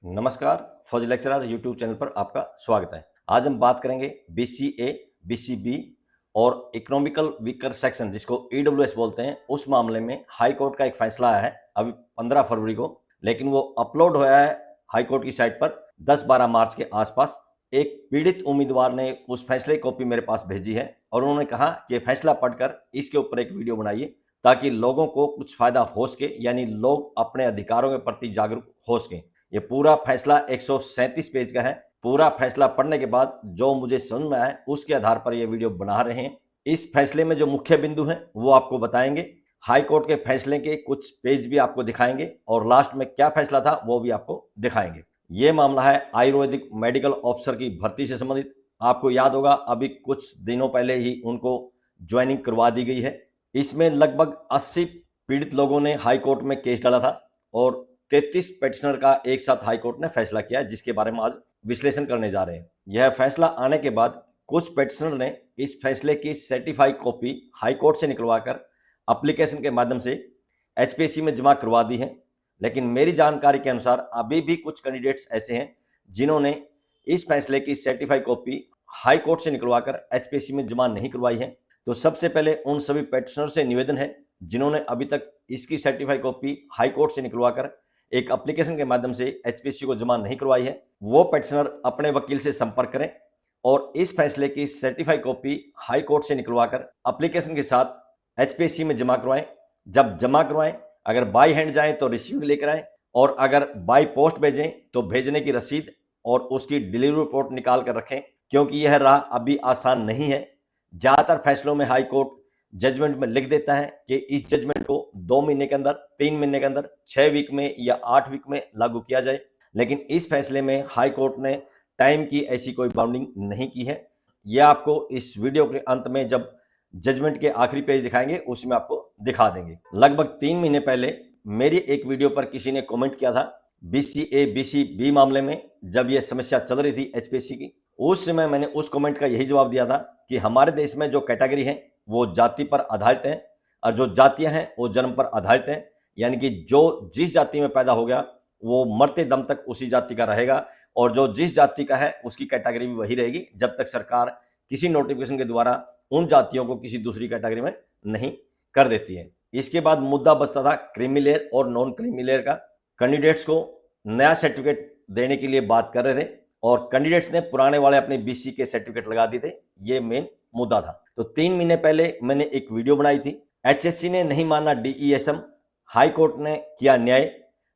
नमस्कार, फौजी lecturer YouTube channel पर आपका स्वागत है। आज हम बात करेंगे बीसीए, बीसीबी और इकोनॉमिकल वीकर सेक्शन जिसको ईडब्ल्यूएस बोलते हैं, उस मामले में हाई कोर्ट का एक फैसला आया है अभी 15 फरवरी को, लेकिन वो अपलोड हुआ है हाई कोर्ट की साइट पर 10-12 मार्च के आसपास। एक पीड़ित उम्मीदवार ने उस फैसले की कॉपी मेरे पास भेजी है और उन्होंने कहा कि फैसला पढ़कर इसके ऊपर एक वीडियो बनाइए ताकि लोगों को कुछ फायदा हो सके, यानी लोग अपने अधिकारों के प्रति जागरूक हो सके। ये पूरा फैसला 137 पेज का है। पूरा फैसला पढ़ने के बाद जो मुझे समझ में आया उसके आधार पर ये वीडियो बना रहे हैं। इस फैसले में जो मुख्य बिंदु हैं वो आपको बताएंगे, हाई कोर्ट के फैसले के कुछ पेज भी आपको दिखाएंगे और लास्ट में क्या फैसला था वो भी आपको दिखाएंगे। ये मामला है आयुर्वेदिक मेडिकल ऑफिसर की भर्ती से संबंधित। आपको याद होगा अभी कुछ दिनों पहले ही उनको ज्वाइनिंग करवा दी गई है। इसमें लगभग 80 पीड़ित लोगों ने हाई कोर्ट में केस डाला था और 33 पेटिशनर का एक साथ हाई कोर्ट ने फैसला किया, जिसके बारे में आज विश्लेषण करने जा रहे हैं। यह फैसला आने के बाद कुछ पेटिशनर ने इस फैसले की सर्टिफाइड कॉपी हाई कोर्ट से निकलवाकर एप्लीकेशन के माध्यम से एचपीएससी में जमा करवा दी है, लेकिन मेरी जानकारी के अनुसार अभी भी कुछ कैंडिडेट्स ऐसे हैं जिन्होंने इस फैसले की सर्टिफाइड कॉपी हाई कोर्ट से निकलवाकर एचपीएससी में जमा नहीं करवाई है। तो सबसे पहले उन सभी पेटिशनर से निवेदन है जिन्होंने अभी तक इसकी सर्टिफाइड कॉपी हाई कोर्ट से निकलवाकर एक एप्लीकेशन के माध्यम से एचपीएससी को जमा नहीं करवाई है, वो पेटिशनर अपने वकील से संपर्क करें और इस फैसले की सर्टिफाइड कॉपी हाई कोर्ट से निकलवाकर एप्लीकेशन के साथ एचपीएससी में जमा करवाएं। जब जमा करवाएं, अगर बाई हैंड जाएं तो रिसीव लेकर आएं और अगर बाई पोस्ट भेजें तो भेजने की रसीद और उसकी डिलीवरी रिपोर्ट निकाल कर रखें, क्योंकि यह राह अभी आसान नहीं है। ज़्यादातर फैसलों में हाई कोर्ट जजमेंट में लिख देता है कि इस जजमेंट को 2 महीने के अंदर, 3 महीने के अंदर, 6 वीक में या 8 वीक में लागू किया जाए, लेकिन इस फैसले में हाई कोर्ट ने टाइम की ऐसी कोई बाउंडिंग नहीं की है। यह आपको इस वीडियो के अंत में जब जजमेंट के आखिरी पेज दिखाएंगे उसमें आपको दिखा देंगे। लगभग 3 महीने पहले मेरी एक वीडियो पर किसी ने कमेंट किया था बीसीए बीसीबी मामले में, जब यह समस्या चल रही थी एचपीएससी की। उस समय मैंने उस कमेंट का यही जवाब दिया था कि हमारे देश में जो कैटेगरी है वो जाति पर आधारित हैं और जो जातियां हैं वो जन्म पर आधारित हैं, यानी कि जो जिस जाति में पैदा हो गया वो मरते दम तक उसी जाति का रहेगा और जो जिस जाति का है उसकी कैटेगरी भी वही रहेगी जब तक सरकार किसी नोटिफिकेशन के द्वारा उन जातियों को किसी दूसरी कैटेगरी में नहीं कर देती है। इसके बाद मुद्दा बचता था क्रीमी लेयर और नॉन क्रीमी लेयर का। कैंडिडेट्स को नया सर्टिफिकेट देने के लिए बात कर रहे थे और कैंडिडेट्स ने पुराने वाले अपने बीसी के सर्टिफिकेट लगा दिए थे। ये मेन मुद्दा था। तो 3 महीने पहले मैंने एक वीडियो बनाई थी। एचएससी ने नहीं माना डीईएसएम, हाई कोर्ट ने किया न्याय,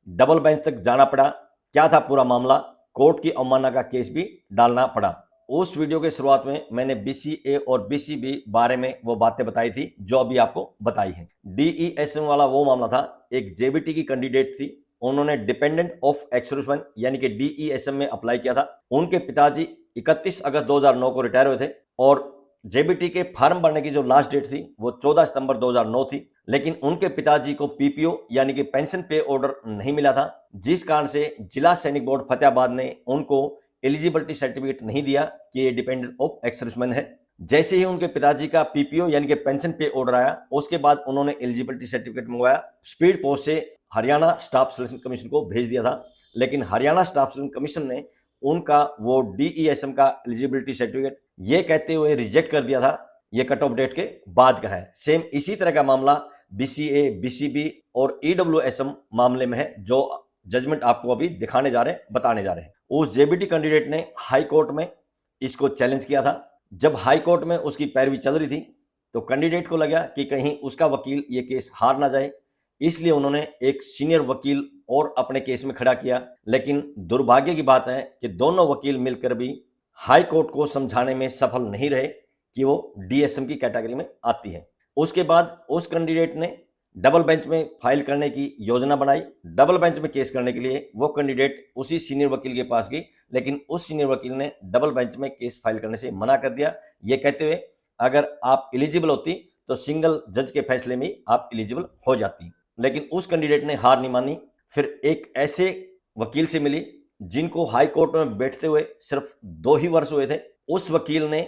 डबल बेंच तक जाना पड़ा। क्या था पूरा मामला? कोर्ट की अवमानना का केस भी डालना पड़ा। उस वीडियो के शुरुआत में मैंने बीसीए और बीसीबी बारे में वो बातें बताई थी जो अभी आपको बताई है। डीईएसएम वाला वो मामला था, एक जेबीटी की कैंडिडेट थी, उन्होंने डिपेंडेंट ऑफ एक्स-सर्विसमैन यानी कि डीईएसएम में अप्लाई किया था। उनके पिताजी 31 अगस्त 2009 को रिटायर हुए थे और जेबीटी के फॉर्म भरने की जो लास्ट डेट थी वो 14 सितंबर 2009 थी, लेकिन उनके पिताजी को पीपीओ यानी कि पेंशन पे ऑर्डर नहीं मिला था, जिस कारण से जिला सैनिक बोर्ड फतेहाबाद ने उनको एलिजिबिलिटी सर्टिफिकेट नहीं दिया कि ये डिपेंडेंट ऑफ एक्स-सर्विसमैन है। जैसे ही उनके पिताजी का पीपीओ यानी कि पेंशन पे ऑर्डर आया, उसके बाद उन्होंने एलिजिबिलिटी सर्टिफिकेट मंगवाया, स्पीड पोस्ट से हरियाणा स्टाफ सिलेक्शन कमीशन को भेज दिया था, लेकिन हरियाणा स्टाफ सिलेक्शन कमीशन ने उनका वो डीईएसएम का एलिजिबिलिटी सर्टिफिकेट ये कहते हुए रिजेक्ट कर दिया था, ये कट ऑफ डेट के बाद का है। सेम इसी तरह का मामला बीसीए, बीसीबी और ईडब्ल्यूएसएम मामले में है, जो जजमेंट आपको अभी दिखाने जा रहे हैं, बताने जा रहे हैं। उस जेबीटी कैंडिडेट ने हाई कोर्ट में इसको चैलेंज किया था। जब हाई कोर्ट में उसकी पैरवी चल रही थी तो कैंडिडेट को लगा कि कहीं उसका वकील ये केस हार ना जाए, इसलिए उन्होंने एक सीनियर वकील और अपने केस में खड़ा किया। लेकिन दुर्भाग्य की बात है कि दोनों वकील मिलकर भी हाई कोर्ट को समझाने में सफल नहीं रहे कि वो डीएसएम की कैटेगरी में आती है। उसके बाद उस कैंडिडेट ने डबल बेंच में फाइल करने की योजना बनाई। डबल बेंच में केस करने के लिए वो कैंडिडेट उसी सीनियर वकील के पास गई, लेकिन उस सीनियर वकील ने डबल बेंच में केस फाइल करने से मना कर दिया, ये कहते हुए अगर आप एलिजिबल होती तो सिंगल जज के फैसले में आप एलिजिबल हो जाती। लेकिन उस कैंडिडेट ने हार नहीं मानी। फिर एक ऐसे वकील से मिली जिनको हाई कोर्ट में बैठते हुए सिर्फ 2 ही वर्ष हुए थे। उस वकील ने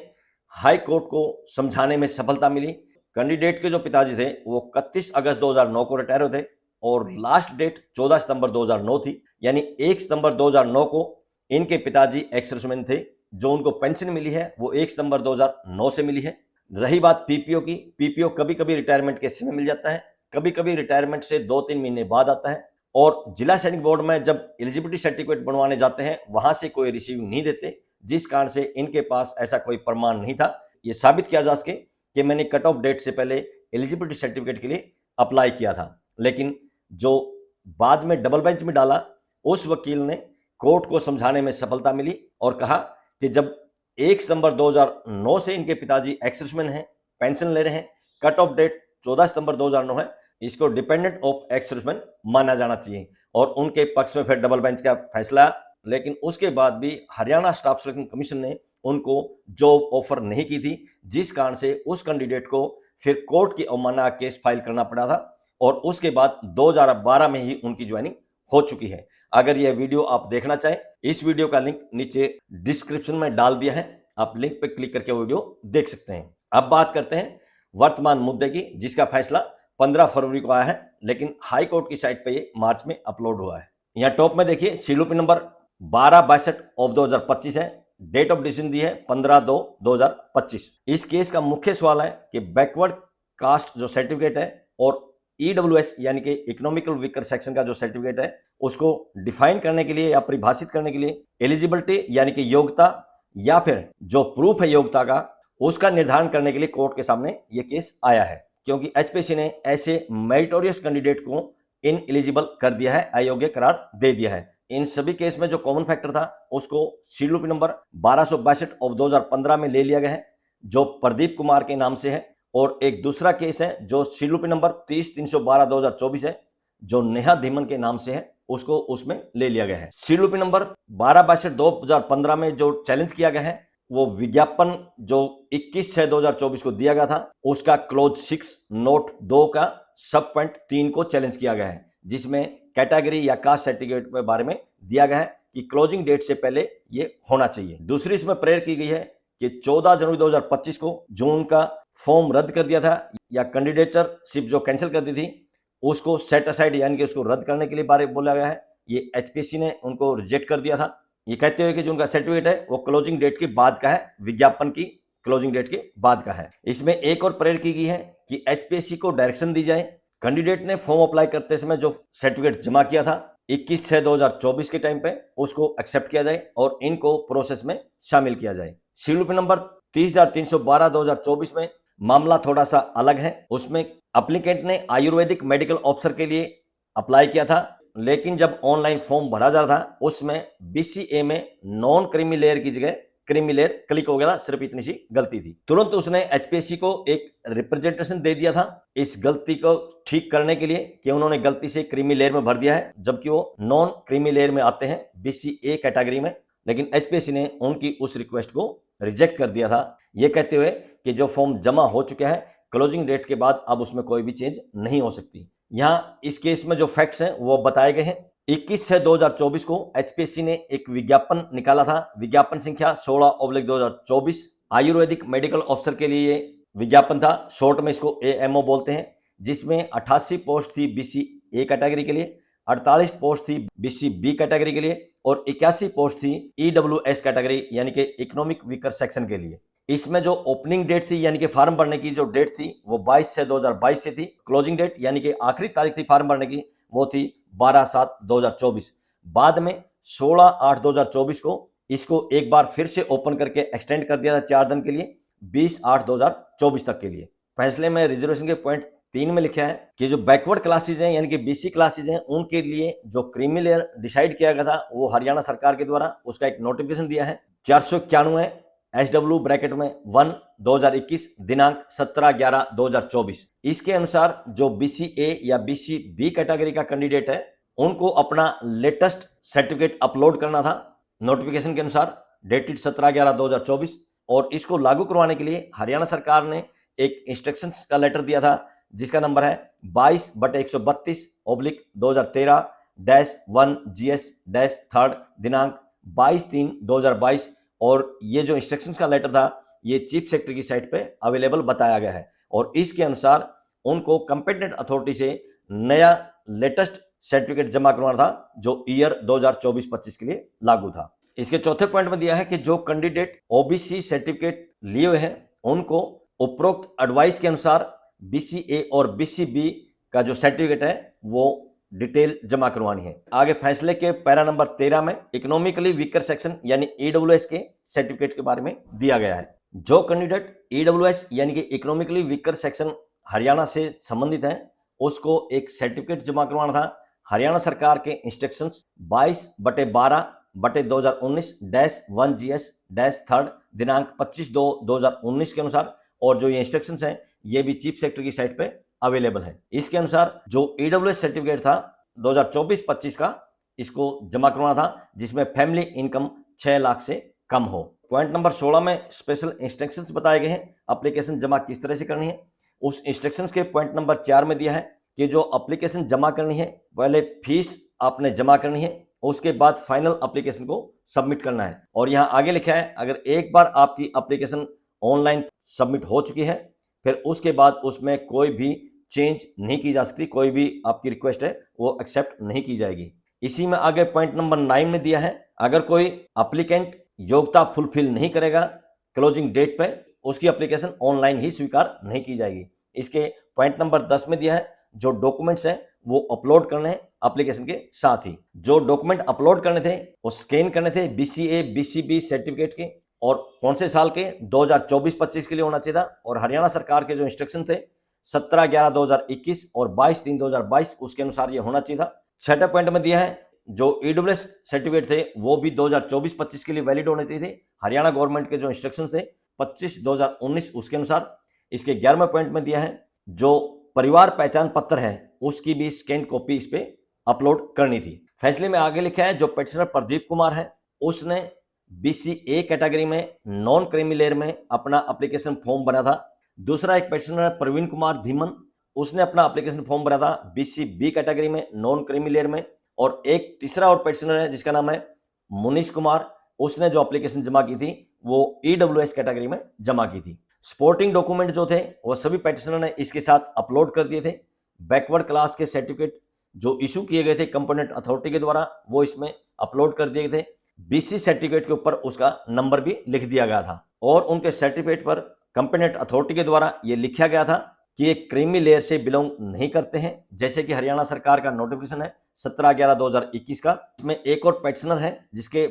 हाई कोर्ट को समझाने में सफलता मिली। कैंडिडेट के जो पिताजी थे वो 31 अगस्त 2009 को रिटायर हुए थे और लास्ट डेट 14 सितंबर 2009 थी, यानी 1 सितंबर 2009 को इनके पिताजी एक्स सर्विसमैन थे। जो उनको पेंशन मिली है वो 1 सितंबर 2009 से मिली है। रही बात पीपीओ की, पीपीओ कभी कभी रिटायरमेंट के समय मिल जाता है, कभी कभी रिटायरमेंट से 2-3 महीने बाद आता है। और जिला सैनिक बोर्ड में जब एलिजिबिलिटी सर्टिफिकेट बनवाने जाते हैं वहां से कोई रिसीव नहीं देते, जिस कारण से इनके पास ऐसा कोई प्रमाण नहीं था ये साबित किया जा सके कि मैंने कट ऑफ डेट से पहले एलिजिबिलिटी सर्टिफिकेट के लिए अप्लाई किया था। लेकिन जो बाद में डबल बेंच में डाला उस वकील ने कोर्ट को समझाने में सफलता मिली और कहा कि जब 1 सितंबर 2009 से इनके पिताजी एक्स सर्विसमैन हैं, पेंशन ले रहे हैं, कट ऑफ डेट 14 सितंबर 2009 है, इसको डिपेंडेंट ऑफ एक्स सर्विसमैन माना जाना चाहिए। और उनके पक्ष में फिर डबल बेंच का फैसला। लेकिन उसके बाद भी हरियाणा स्टाफ सिलेक्शन कमीशन ने उनको जॉब ऑफर नहीं की थी, जिस कारण से उस कैंडिडेट को फिर कोर्ट की अवमानना केस फाइल करना पड़ा था और उसके बाद 2012 में ही उनकी ज्वाइनिंग हो चुकी है। अगर यह वीडियो आप देखना चाहें, इस वीडियो का लिंक नीचे डिस्क्रिप्शन में डाल दिया है, आप लिंक पर क्लिक करके वीडियो देख सकते हैं। अब बात करते हैं वर्तमान मुद्दे की, जिसका फैसला 15 फरवरी को आया है, लेकिन हाई कोर्ट की साइट पे ये मार्च में अपलोड हुआ है। यहाँ टॉप में देखिए सीलूपी नंबर 1262 ऑफ 2025 है, डेट ऑफ डिसीजन दी है 15/2/2025। इस केस का मुख्य सवाल है कि बैकवर्ड कास्ट जो सर्टिफिकेट है और ईडब्ल्यूएस यानी कि इकोनॉमिकल वीकर सेक्शन का जो सर्टिफिकेट है उसको डिफाइन करने के लिए या परिभाषित करने के लिए एलिजिबिलिटी यानी कि योग्यता या फिर जो प्रूफ है योग्यता का उसका निर्धारण करने के लिए कोर्ट के सामने ये केस आया है, क्योंकि एचपीसी ने ऐसे मेरिटोरियस कैंडिडेट को इन एलिजिबल कर दिया है, अयोग्य करार दे दिया है। इन सभी केस में जो कॉमन फैक्टर था उसको सीलूपी नंबर 1262 ऑफ 2015 में ले लिया गया है, जो प्रदीप कुमार के नाम से है। और एक दूसरा केस है जो सीलूपी नंबर 30/312/2024 है, जो नेहा धीमन के नाम से है, उसको उसमें ले लिया गया है। सीलूपी नंबर 1262/2015 में जो चैलेंज किया गया है वो विज्ञापन जो 21/6/2024 को दिया गया था, उसका क्लोज 6 नोट 2 का सब पॉइंट 3 को चैलेंज किया गया है, जिसमें कैटेगरी या कास्ट सर्टिफिकेट के बारे में दिया गया है कि क्लोजिंग डेट से पहले ये होना चाहिए। दूसरी इसमें प्रेयर की गई है कि 14 जनवरी 2025 को जो उनका फॉर्म रद्द कर दिया था या कैंडिडेटशिप जो कैंसिल कर दी थी उसको सेट असाइड यानी कि उसको रद्द करने के लिए बारे बोला गया है। ये एचपीसी ने उनको रिजेक्ट कर दिया था, ये कहते हुए कि जो उनका सर्टिफिकेट है वो क्लोजिंग डेट के बाद का है, विज्ञापन की क्लोजिंग डेट के बाद का है। इसमें एक और प्रेयर की गई है कि एचपीसी को डायरेक्शन दी जाए कैंडिडेट ने फॉर्म अप्लाई करते समय जो सर्टिफिकेट जमा किया था 21/6/2024 के टाइम पे उसको एक्सेप्ट किया जाए और इनको प्रोसेस में शामिल किया जाए। सीलूपी नंबर 30/312/2024 में मामला थोड़ा सा अलग है। उसमें एप्लीकेंट ने आयुर्वेदिक मेडिकल ऑफिसर के लिए अप्लाई किया था, लेकिन जब ऑनलाइन फॉर्म भरा जा रहा था उसमें बीसीए में नॉन क्रीमी लेयर की जगह क्रीमी लेयर क्लिक हो गया था, सिर्फ इतनी सी गलती थी। तुरंत उसने एचपीएससी को एक रिप्रेजेंटेशन दे दिया था इस गलती को ठीक करने के लिए कि उन्होंने गलती से क्रीमी लेयर में भर दिया है, जबकि वो नॉन क्रीमी लेयर में आते हैं बीसीए कैटेगरी में। लेकिन एचपीएससी ने उनकी उस रिक्वेस्ट को रिजेक्ट कर दिया था, ये कहते हुए कि जो फॉर्म जमा हो चुका है क्लोजिंग डेट के बाद अब उसमें कोई भी चेंज नहीं हो सकती। यहाँ इस केस में जो फैक्ट्स हैं वो बताए गए हैं। 21/6/2024 को एचपीएससी ने एक विज्ञापन निकाला था, विज्ञापन संख्या 16/2024 आयुर्वेदिक मेडिकल ऑफिसर के लिए विज्ञापन था, शॉर्ट में इसको एएमओ बोलते हैं, जिसमें 88 पोस्ट थी बीसीए कैटेगरी के लिए, 48 पोस्ट थी बीसीबी कैटेगरी के लिए और 81 पोस्ट थी ईडब्ल्यूएस कैटेगरी यानी कि इकोनॉमिक वीकर सेक्शन के लिए। इसमें जो ओपनिंग डेट थी यानी कि फॉर्म भरने की जो डेट थी वो 22/6/2022 से थी। क्लोजिंग डेट यानी कि आखिरी तारीख थी फॉर्म भरने की वो थी 12/7/2024। बाद में 16/8/2024 को इसको एक बार फिर से ओपन करके एक्सटेंड कर दिया था 4 दिन के लिए 20/8/2024 तक के लिए। फैसले में रिजर्वेशन के पॉइंट 3 में लिखा है कि जो बैकवर्ड क्लासेज हैं यानी कि बीसी क्लासेज हैं उनके लिए जो क्रीमी लेयर डिसाइड किया गया था वो हरियाणा सरकार के द्वारा उसका एक नोटिफिकेशन दिया है 491 SW ब्रैकेट में 1/2021 दिनांक 17/11/2024। इसके अनुसार जो BCA या BCB कैटेगरी का कैंडिडेट है उनको अपना लेटेस्ट सर्टिफिकेट अपलोड करना था नोटिफिकेशन के अनुसार डेटेड 17/11/2024 और इसको लागू करवाने के लिए हरियाणा सरकार ने एक इंस्ट्रक्शंस का लेटर दिया था जिसका नंबर है 22/132/2013-1 GS-3 दिनांक 22/3/2022 और ये जो इंस्ट्रक्शंस का लेटर था ये चीफ सेक्रेटरी की साइट पे अवेलेबल बताया गया है और इसके अनुसार उनको कंपेटेंट अथॉरिटी से नया लेटेस्ट सर्टिफिकेट जमा करवाना था जो ईयर 2024-25 के लिए लागू था। इसके चौथे पॉइंट में दिया है कि जो कैंडिडेट ओबीसी सर्टिफिकेट लिए हुए हैं उनको उपरोक्त एडवाइस के अनुसार बीसीए और बीसीबी का जो सर्टिफिकेट है वो डिटेल जमा करवानी है। आगे फैसले के पैरा नंबर 13 में इकोनॉमिकली वीकर सेक्शन यानी ईडब्ल्यूएस के सर्टिफिकेट के बारे में दिया गया है। जो कैंडिडेट ईडब्ल्यूएस यानी कि इकोनॉमिकली वीकर सेक्शन हरियाणा से संबंधित है उसको एक सर्टिफिकेट जमा करवाना था। हरियाणा सरकार के इंस्ट्रक्शंस 22/12/2019-1GS-3 दिनांक 25/2/2019 के अनुसार, और जो ये इंस्ट्रक्शंस हैं ये भी चीफ सेक्रेटरी की साइट पे अवेलेबल है। इसके अनुसार जो ईडब्ल्यूएस सर्टिफिकेट था 2024-25 का इसको जमा करवाना था जिसमें फैमिली इनकम 6 लाख से कम हो। पॉइंट नंबर 16 में स्पेशल इंस्ट्रक्शंस बताए गए हैं एप्लीकेशन जमा किस तरह से करनी है। उस इंस्ट्रक्शंस के पॉइंट नंबर 4 में दिया है कि जो एप्लीकेशन जमा करनी है पहले फीस आपने जमा करनी है, उसके बाद फाइनल एप्लीकेशन को सबमिट करना है। और यहाँ आगे लिखा है अगर एक बार आपकी एप्लीकेशन ऑनलाइन सबमिट हो चुकी है फिर उसके बाद उसमें कोई भी चेंज नहीं की जा सकती, कोई भी आपकी रिक्वेस्ट है वो एक्सेप्ट नहीं की जाएगी। इसी में आगे पॉइंट नंबर 9 में दिया है अगर कोई एप्लीकेंट योग्यता फुलफिल नहीं करेगा क्लोजिंग डेट पे उसकी एप्लीकेशन ऑनलाइन ही स्वीकार नहीं की जाएगी। इसके पॉइंट नंबर 10 में दिया है जो डॉक्यूमेंट्स हैं वो अपलोड करने हैं एप्लीकेशन के साथ ही। जो डॉक्यूमेंट अपलोड करने थे वो स्कैन करने थे बीसीए बीसीबी सर्टिफिकेट के, और कौन से साल के 2024-25 के लिए होना चाहिए था। और हरियाणा सरकार के जो इंस्ट्रक्शन थे 17/11/2021 और 22/3/2022 उसके अनुसार ये होना चाहिए था। छठे पॉइंट में दिया है जो ईडब्ल्यूएस सर्टिफिकेट थे वो भी 2024-25 के लिए वैलिड होने चाहिए थे। हरियाणा गवर्नमेंट के जो इंस्ट्रक्शंस थे 25/2019 उसके अनुसार। इसके 11वें पॉइंट में दिया है जो परिवार पहचान पत्र है उसकी भी स्कैन कॉपी इस पे अपलोड करनी थी। फैसले में आगे लिखा है जो पेटिशनर प्रदीप कुमार है उसने बीसीए कैटेगरी में नॉन क्रीमी लेयर में अपना एप्लीकेशन फॉर्म भरा था। दूसरा एक पेटिशनर है प्रवीण कुमार धीमन, उसने अपना एप्लीकेशन फॉर्म भरा था बीसीबी कैटेगरी में नॉन क्रीमी लेयर में। और एक तीसरा और पेटिशनर है जिसका नाम है मुनीश कुमार, उसने जो एप्लीकेशन जमा की थी वो ईडब्ल्यूएस कैटेगरी में जमा की थी। सपोर्टिंग डॉक्यूमेंट जो थे वो सभी पेटिशनर ने इसके साथ अपलोड कर दिए थे। बैकवर्ड क्लास के सर्टिफिकेट जो इशू किए गए थे कंपोनेंट अथॉरिटी के द्वारा वो इसमें अपलोड कर दिए गए थे। बीसी सर्टिफिकेट के ऊपर उसका नंबर भी लिख दिया गया था और उनके सर्टिफिकेट पर कंपोनेंट अथॉरिटी के द्वारा ये लिखा गया था कि ये क्रीमी लेयर से बिलोंग नहीं करते हैं, जैसे कि हरियाणा सरकार का नोटिफिकेशन है 17/11/2021 का। इसमें एक और पेटिशनर है जिसके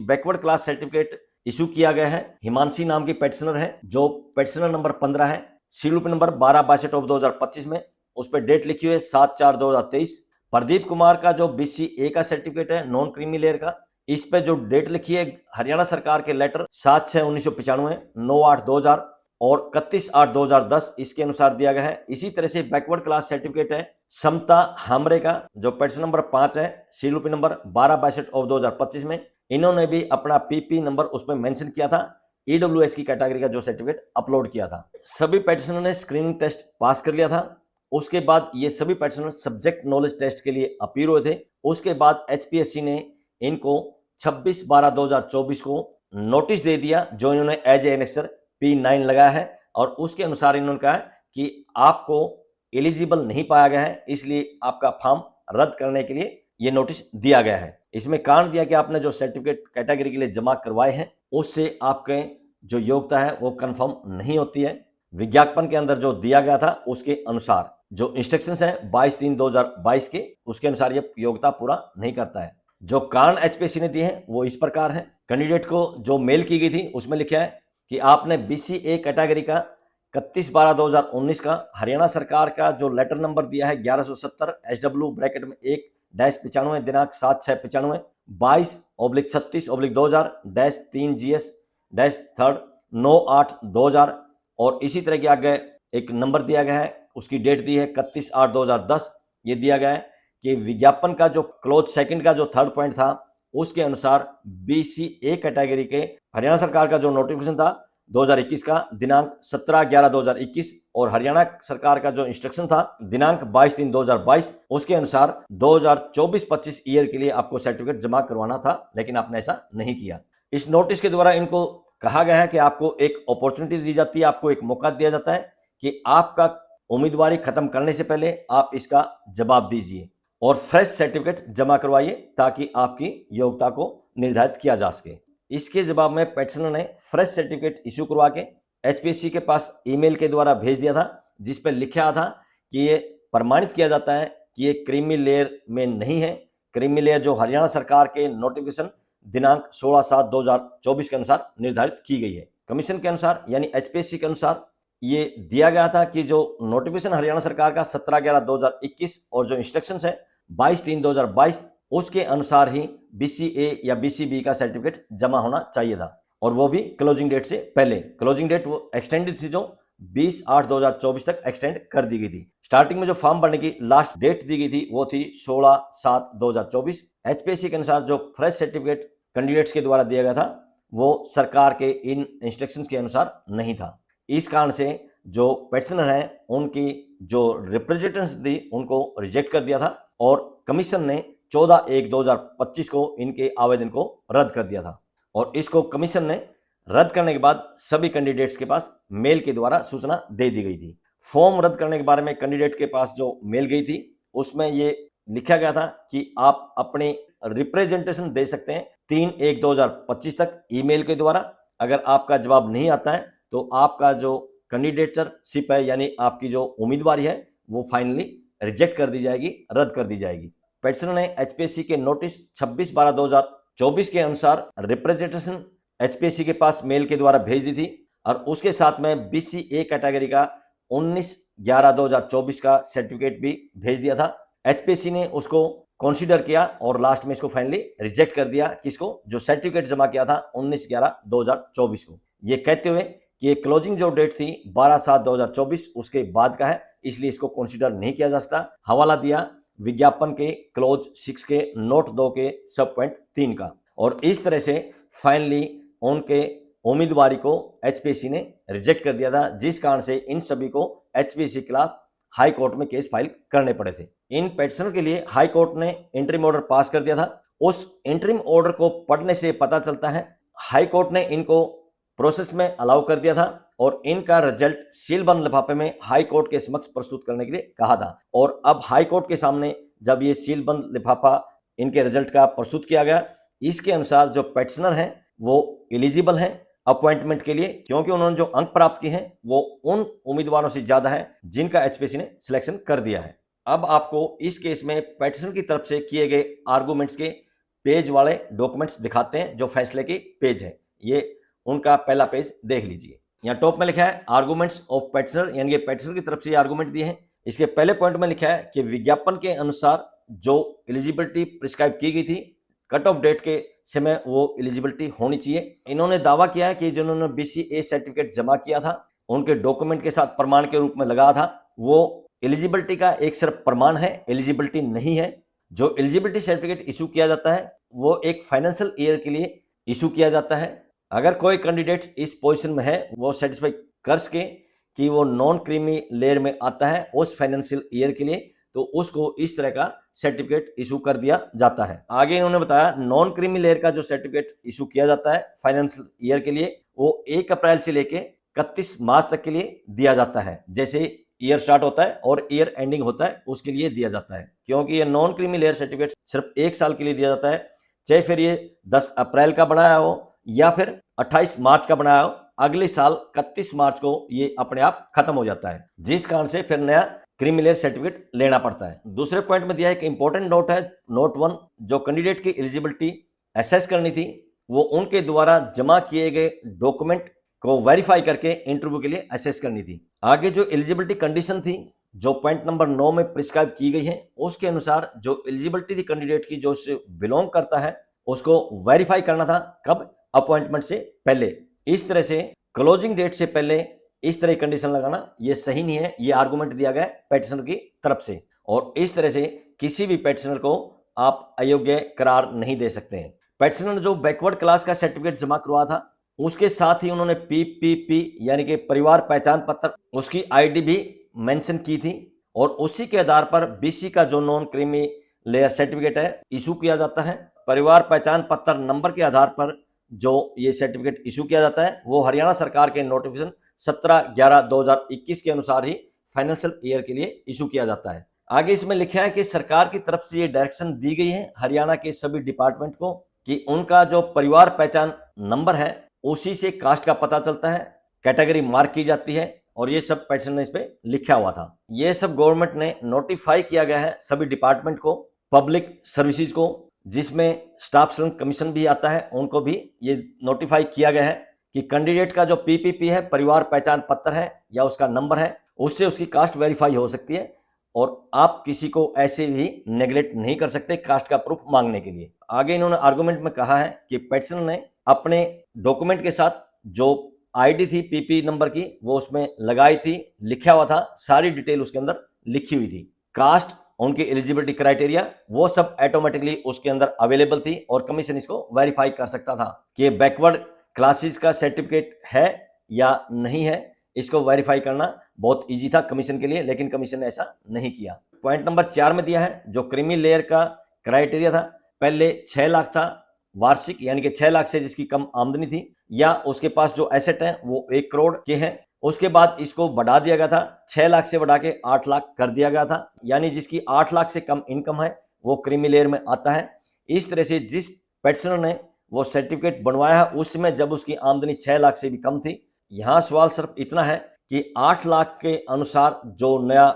बैकवर्ड क्लास सर्टिफिकेट इशू किया गया है, हिमांशी नाम की पेटिशनर है जो पेटिशनर नंबर 15 है, सीलूप नंबर 12/62/2025 में उस पर डेट लिखी हुई है 7/4/2023। प्रदीप कुमार का जो बीसीए का सर्टिफिकेट है नॉन क्रीमी लेयर का, इस पे जो डेट लिखी है हरियाणा सरकार के लेटर 7/6/1995, 9/8/2000 और 31/8/2010 इसके अनुसार दिया गया है। इसी तरह से बैकवर्ड क्लास सर्टिफिकेट है समता हामरे का जो पेटिशन नंबर 5 है, सीलूपी नंबर 12/62/2025 में, इन्होंने भी अपना पीपी नंबर उसमें मेंशन किया था, ईडब्ल्यूएस की कैटेगरी का जो सर्टिफिकेट अपलोड किया था। सभी पेटिशनर ने स्क्रीनिंग टेस्ट पास कर लिया था। उसके बाद ये सभी पेटिशनर सब्जेक्ट नॉलेज टेस्ट के लिए अपीयर हुए थे। उसके बाद एचपीएससी ने इनको 26/12/2024 को नोटिस दे दिया जो इन्होंने एज ए एनेक्सर P9 लगाया है और उसके अनुसार इन्होंने कहा कि आपको एलिजिबल नहीं पाया गया है, इसलिए आपका फॉर्म रद्द करने के लिए ये नोटिस दिया गया है। इसमें कारण दिया कि आपने जो सर्टिफिकेट कैटेगरी के लिए जमा करवाए हैं उससे आपके जो योग्यता है वो कंफर्म नहीं होती है। विज्ञापन के अंदर जो दिया गया था उसके अनुसार जो इंस्ट्रक्शंस हैं 22/3/2022 के उसके अनुसार ये योग्यता पूरा नहीं करता है। जो कारण एचपीएससी ने दिए हैं वो इस प्रकार है। कैंडिडेट को जो मेल की गई थी उसमें लिखा है कि आपने बीसीए कैटेगरी का 31/12/2019 का हरियाणा सरकार का जो लेटर नंबर दिया है 1170 SW ब्रैकेट में 1-95 दिनांक 7/6/95 22/36/2000 3GS-3 9/8/2000 और इसी तरह के आगे एक नंबर दिया गया है, उसकी डेट दी है 31/8/2010। ये दिया गया है कि विज्ञापन का जो क्लोज सेकंड का जो थर्ड पॉइंट था उसके अनुसार बीसीए कैटेगरी के हरियाणा सरकार का जो नोटिफिकेशन था 2021 का दिनांक 17/11/2021 और हरियाणा सरकार का जो इंस्ट्रक्शन था दिनांक 22/3/2022 उसके अनुसार 2024-25 ईयर के लिए आपको सर्टिफिकेट जमा करवाना था, लेकिन आपने ऐसा नहीं किया। इस नोटिस के द्वारा इनको कहा गया है कि आपको एक अपॉर्चुनिटी दी जाती है, आपको एक मौका दिया जाता है कि आपका उम्मीदवारी खत्म करने से पहले आप इसका जवाब दीजिए और फ्रेश सर्टिफिकेट जमा करवाइए ताकि आपकी योग्यता को निर्धारित किया जा सके। इसके जवाब में पेटिशनर ने फ्रेश सर्टिफिकेट इशू करवा के एचपीएससी के पास ईमेल के द्वारा भेज दिया था, जिस पर लिखा था कि ये प्रमाणित किया जाता है कि ये क्रीमी लेयर में नहीं है। क्रीमी लेयर जो हरियाणा सरकार के नोटिफिकेशन दिनांक 16/7/2024 के अनुसार निर्धारित की गई है। कमीशन के अनुसार यानी एचपीएससी के अनुसार ये दिया गया था कि जो नोटिफिकेशन हरियाणा सरकार का 17/11/2021 और जो इंस्ट्रक्शंस है 22/3/2022 उसके अनुसार ही बीसीए या बीसीबी का सर्टिफिकेट जमा होना चाहिए था, और वो भी क्लोजिंग डेट से पहले। क्लोजिंग डेट वो एक्सटेंडेड थी, जो 20/8/2024 तक एक्सटेंड कर दी गई थी। स्टार्टिंग में जो फॉर्म भरने की लास्ट डेट दी गई थी वो थी 16/7/2024। एचपीएससी के अनुसार जो फ्रेश सर्टिफिकेट कैंडिडेट्स के द्वारा दिया गया था वो सरकार के इन इंस्ट्रक्शंस के अनुसार नहीं था। इस कारण से जो पेटिशनर हैं उनकी जो रिप्रेजेंटेशंस थी उनको रिजेक्ट कर दिया था और कमीशन ने 14/1/2025 को इनके आवेदन को रद्द कर दिया था। और इसको कमीशन ने रद्द करने के बाद सभी कैंडिडेट्स के पास मेल के द्वारा सूचना दे दी गई थी। फॉर्म रद्द करने के बारे में कैंडिडेट के पास जो मेल गई थी उसमें ये लिखा गया था कि आप अपने रिप्रेजेंटेशन दे सकते हैं 3/1/2025 तक ईमेल के द्वारा। अगर आपका जवाब नहीं आता है तो आपका जो कैंडिडेटशिप है यानी आपकी जो उम्मीदवारी है वो फाइनली रिजेक्ट कर दी जाएगी, रद्द कर दी जाएगी। पेटिशनर ने एचपीएससी के नोटिस 26/12/2024 के अनुसार रिप्रेजेंटेशन एचपीएससी के पास मेल के द्वारा भेज दी थी और उसके साथ में बीसीए कैटेगरी का 19/11/2024 का सर्टिफिकेट भी भेज दिया था। एचपीएससी ने उसको कंसीडर किया और लास्ट में इसको फाइनली रिजेक्ट कर दिया, किसको, जो सर्टिफिकेट जमा किया था 19/11/2024 को, ये कहते हुए कि ये क्लोजिंग जो डेट थी 12/7/2024 उसके बाद का है, इसलिए इसको कंसीडर नहीं किया जा सकता। हवाला दिया विज्ञापन के क्लोज 6 के नोट 2 के सब पॉइंट 3 का। और इस तरह से फाइनली उनके उम्मीदवारी को एचपीएससी ने रिजेक्ट कर दिया था, जिस कारण से इन सभी को एचपीएससी के खिलाफ हाई कोर्ट में केस फाइल करने पड़े थे। इन पेटिशनर के लिए हाई कोर्ट ने इंटरिम ऑर्डर पास कर दिया था। उस इंटरिम ऑर्डर को पढ़ने से पता चलता है हाई कोर्ट ने इनको प्रोसेस में अलाउ कर दिया था और इनका रिजल्ट सीलबंद लिफाफे में हाई कोर्ट के समक्ष प्रस्तुत करने के लिए कहा था। और अब हाई कोर्ट के सामने जब ये सीलबंद लिफाफा इनके रिजल्ट का प्रस्तुत किया गया, इसके अनुसार जो पेटिशनर हैं वो एलिजिबल हैं अपॉइंटमेंट के लिए, क्योंकि उन्होंने जो अंक प्राप्त किए हैं वो उन उम्मीदवारों से ज्यादा है जिनका एचपीएससी ने सिलेक्शन कर दिया है। अब आपको इस केस में पेटिशनर की तरफ से किए गए आर्गूमेंट्स के पेज वाले डॉक्यूमेंट्स दिखाते हैं, जो फैसले के पेज है। ये उनका पहला पेज देख लीजिए। यहाँ टॉप में लिखा है आर्गूमेंट्स ऑफ पेटिशनर, यानी कि पेटिशनर की तरफ से आर्गूमेंट दिए हैं। इसके पहले पॉइंट में लिखा है कि विज्ञापन के अनुसार जो एलिजिबिलिटी प्रिस्क्राइब की गई थी कट ऑफ डेट के समय वो एलिजिबिलिटी होनी चाहिए। इन्होंने दावा किया है कि जिन्होंने बीसीए सर्टिफिकेट जमा किया था उनके डॉक्यूमेंट के साथ प्रमाण के रूप में लगा था, वो एलिजिबिलिटी का एक सिर्फ प्रमाण है, एलिजिबिलिटी नहीं है। जो एलिजिबिलिटी सर्टिफिकेट इशू किया जाता है वो एक फाइनेंशियल ईयर के लिए इशू किया जाता है। अगर कोई कैंडिडेट इस पोजीशन में है वो सेटिस्फाई कर सके कि वो नॉन क्रीमी लेयर में आता है उस फाइनेंशियल ईयर के लिए, तो उसको इस तरह का सर्टिफिकेट इशू कर दिया जाता है। आगे इन्होंने बताया नॉन क्रीमी लेयर का जो सर्टिफिकेट इशू किया जाता है फाइनेंशियल ईयर के लिए वो 1 अप्रैल से लेके 31 मार्च तक के लिए दिया जाता है। जैसे ईयर स्टार्ट होता है और ईयर एंडिंग होता है उसके लिए दिया जाता है, क्योंकि ये नॉन क्रीमी लेयर सर्टिफिकेट सिर्फ 1 साल के लिए दिया जाता है, चाहे फिर ये 10 अप्रैल का बनाया हो या फिर 28 मार्च का बनाया हो, अगले साल 31 मार्च को ये अपने आप खत्म हो जाता है, जिस कारण से फिर नया क्रीमी लेयर सर्टिफिकेट लेना पड़ता है। दूसरे पॉइंट में दिया है कि इंपॉर्टेंट नोट है नोट 1, जो कैंडिडेट की एलिजिबिलिटी असेस करनी थी वो उनके द्वारा जमा किए गए डॉक्यूमेंट को वेरीफाई करके इंटरव्यू के लिए असेस करनी थी। आगे जो एलिजिबिलिटी कंडीशन थी जो पॉइंट नंबर 9 में प्रिस्क्राइब की गई है उसके अनुसार जो एलिजिबिलिटी थी कैंडिडेट की जो उससे बिलोंग करता है उसको वेरीफाई करना था, कब, अपॉइंटमेंट से पहले। इस तरह से क्लोजिंग डेट से पहले इस तरह की कंडीशन लगाना ये सही नहीं है, ये आर्गुमेंट दिया गया पेटिशनर की तरफ से, और इस तरह से किसी भी पेटिशनर को आप अयोग्य करार नहीं दे सकते हैं। पेटिशनर ने जो बैकवर्ड क्लास का सर्टिफिकेट जमा करवा था उसके साथ ही उन्होंने पीपीपी यानी कि परिवार पहचान पत्र उसकी आईडी भी मेंशन की थी, और उसी के आधार पर बीसी का जो नॉन क्रीमी लेयर सर्टिफिकेट है इशू किया जाता है। परिवार पहचान पत्र नंबर के आधार पर जो ये सर्टिफिकेट इशू किया जाता है वो हरियाणा सरकार के नोटिफिकेशन 17/11/2021 के अनुसार ही फाइनेंशियल ईयर के लिए इशू किया जाता है। आगे इसमें लिखा है कि सरकार की तरफ से ये डायरेक्शन दी गई है हरियाणा के सभी डिपार्टमेंट को कि उनका जो परिवार पहचान नंबर है उसी से कास्ट का पता चलता है, कैटेगरी मार्क की जाती है और ये सब पेटिशन ने इस पे लिखा हुआ था। ये सब गवर्नमेंट ने नोटिफाई किया गया है सभी डिपार्टमेंट को, पब्लिक सर्विसेज को, जिसमें स्टाफ सिलेक्शन कमीशन भी आता है, उनको भी ये नोटिफाई किया गया है कि कैंडिडेट का जो पीपीपी है, परिवार पहचान पत्र है या उसका नंबर है, उससे उसकी कास्ट वेरीफाई हो सकती है और आप किसी को ऐसे भी नेग्लेक्ट नहीं कर सकते कास्ट का प्रूफ मांगने के लिए। आगे इन्होंने आर्गुमेंट में कहा है कि पेटिशनर ने अपने डॉक्यूमेंट के साथ जो आईडी थी पीपी नंबर की वो उसमें लगाई थी, लिखा हुआ था, सारी डिटेल उसके अंदर लिखी हुई थी। कास्ट, उनकी एलिजिबिलिटी क्राइटेरिया, वो सब ऑटोमेटिकली उसके अंदर अवेलेबल थी और कमीशन इसको वेरीफाई कर सकता था कि बैकवर्ड क्लासेस का सर्टिफिकेट है या नहीं है। इसको वेरीफाई करना बहुत इजी था कमीशन के लिए, लेकिन कमीशन ने ऐसा नहीं किया। पॉइंट नंबर 4 में दिया है जो क्रीमी लेयर का क्राइटेरिया था, पहले 6 लाख था वार्षिक, यानी कि 6 लाख से जिसकी कम आमदनी थी या उसके पास जो एसेट है वो 1 करोड़ के हैं। उसके बाद इसको बढ़ा दिया गया था, 6 लाख से बढ़ा के 8 लाख कर दिया गया था, यानी जिसकी 8 लाख से कम इनकम है वो क्रीमी लेयर में आता है। इस तरह से जिस पेटिशनर ने वो सर्टिफिकेट बनवाया उसमें जब उसकी आमदनी 6 लाख से भी कम थी। यहाँ सवाल सिर्फ इतना है कि 8 लाख के अनुसार जो नया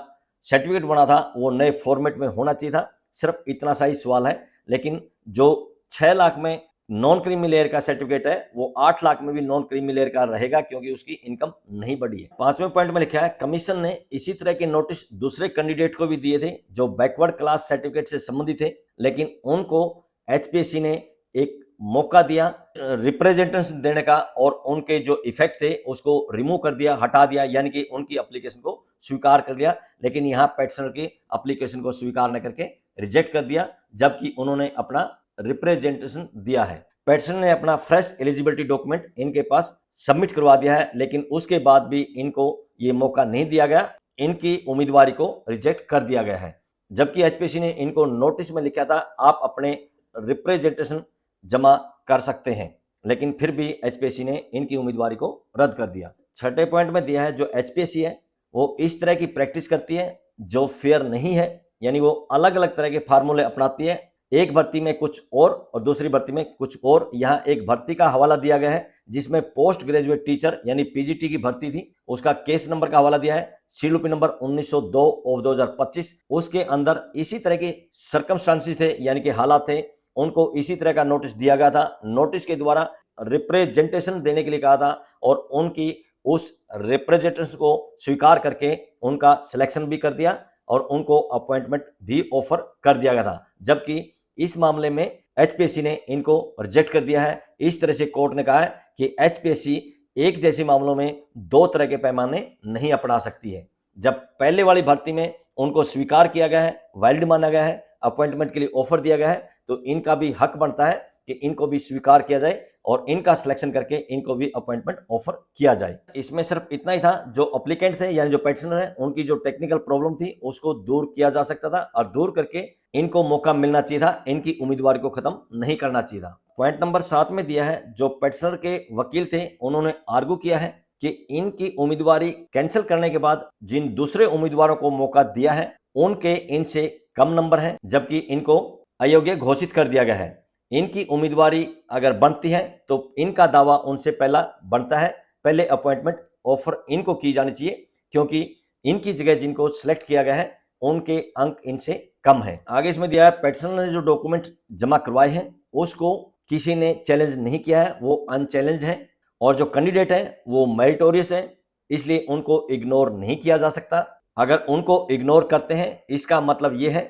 सर्टिफिकेट बना था वो नए फॉर्मेट में होना चाहिए था, सिर्फ इतना सा ही सवाल है। लेकिन जो 6 लाख में नॉन क्रीमी लेयर का सर्टिफिकेट है वो 8 लाख में भी नॉन क्रीमी लेयर का रहेगा क्योंकि उसकी इनकम नहीं बढ़ी है। 5वें पॉइंट में लिखा है कमीशन ने इसी तरह के नोटिस दूसरे कैंडिडेट को भी दिए थे जो बैकवर्ड क्लास सर्टिफिकेट से संबंधित थे, लेकिन उनको एचपीएससी ने एक मौका दिया रिप्रेजेंटेशन देने का और उनके जो इफेक्ट थे उसको रिमूव कर दिया, हटा दिया, यानी कि उनकी एप्लीकेशन को स्वीकार कर लिया। लेकिन यहाँ पेटिशनर की एप्लीकेशन को स्वीकार न करके रिजेक्ट कर दिया, जबकि उन्होंने अपना रिप्रेजेंटेशन दिया है। पेटिशनर ने अपना फ्रेश एलिजिबिलिटी डॉक्यूमेंट इनके पास सबमिट करवा दिया है, लेकिन उसके बाद भी इनको ये मौका नहीं दिया गया, इनकी उम्मीदवारी को रिजेक्ट कर दिया गया है। जबकि एचपीएससी ने इनको नोटिस में लिखा था आप अपने रिप्रेजेंटेशन जमा कर सकते हैं, लेकिन फिर भी एचपीएससी ने इनकी उम्मीदवारी को रद्द कर दिया। 6ठे पॉइंट में दिया है जो एचपीएससी है वो इस तरह की प्रैक्टिस करती है जो फेयर नहीं है, यानी वो अलग अलग तरह के फार्मूले अपनाती है, एक भर्ती में कुछ और दूसरी भर्ती में कुछ और। यहाँ एक भर्ती का हवाला दिया गया है जिसमें पोस्ट ग्रेजुएट टीचर यानी पीजीटी की भर्ती थी, उसका केस नंबर का हवाला दिया है सीडीपी नंबर 1902/2025। उसके अंदर इसी तरह के सर्कमस्टांसेस थे, यानी कि हालात थे, उनको इसी तरह का नोटिस दिया गया था। नोटिस के द्वारा रिप्रेजेंटेशन देने के लिए कहा था और उनकी उस रिप्रेजेंटेशन को स्वीकार करके उनका सिलेक्शन भी कर दिया और उनको अपॉइंटमेंट भी ऑफर कर दिया गया था। जबकि इस मामले में एचपीएससी ने इनको रिजेक्ट कर दिया है। इस तरह से कोर्ट ने कहा है कि एचपीएससी एक जैसे मामलों में दो तरह के पैमाने नहीं अपना सकती है। जब पहले वाली भर्ती में उनको स्वीकार किया गया है, वैलिड माना गया है, अपॉइंटमेंट के लिए ऑफर दिया गया है, तो इनका भी हक बनता है कि इनको भी स्वीकार किया जाए और इनका सिलेक्शन करके इनको भी अपॉइंटमेंट ऑफर किया जाए। इसमें सिर्फ इतना ही था, जो एप्लीकेंट थे यानी जो पेटिशनर है उनकी जो टेक्निकल प्रॉब्लम थी उसको दूर किया जा सकता था और दूर करके इनको मौका मिलना चाहिए था, इनकी उम्मीदवारी को खत्म नहीं करना चाहिए था। पॉइंट नंबर 7 में दिया है जो पेटिशनर के वकील थे उन्होंने आर्गू किया है कि इनकी उम्मीदवारी कैंसिल करने के बाद जिन दूसरे उम्मीदवारों को मौका दिया है उनके इनसे कम नंबर है, जबकि इनको अयोग्य घोषित कर दिया गया है। इनकी उम्मीदवारी अगर बनती है तो इनका दावा उनसे पहला बनता है, पहले अपॉइंटमेंट ऑफर इनको की जानी चाहिए क्योंकि इनकी जगह जिनको सिलेक्ट किया गया है उनके अंक इनसे कम है। आगे इसमें दिया है पेटिशनर ने जो डॉक्यूमेंट जमा करवाए हैं उसको किसी ने चैलेंज नहीं किया है, वो अनचैलेंज्ड है और जो कैंडिडेट है वो मेरिटोरियस है, इसलिए उनको इग्नोर नहीं किया जा सकता। अगर उनको इग्नोर करते हैं इसका मतलब ये है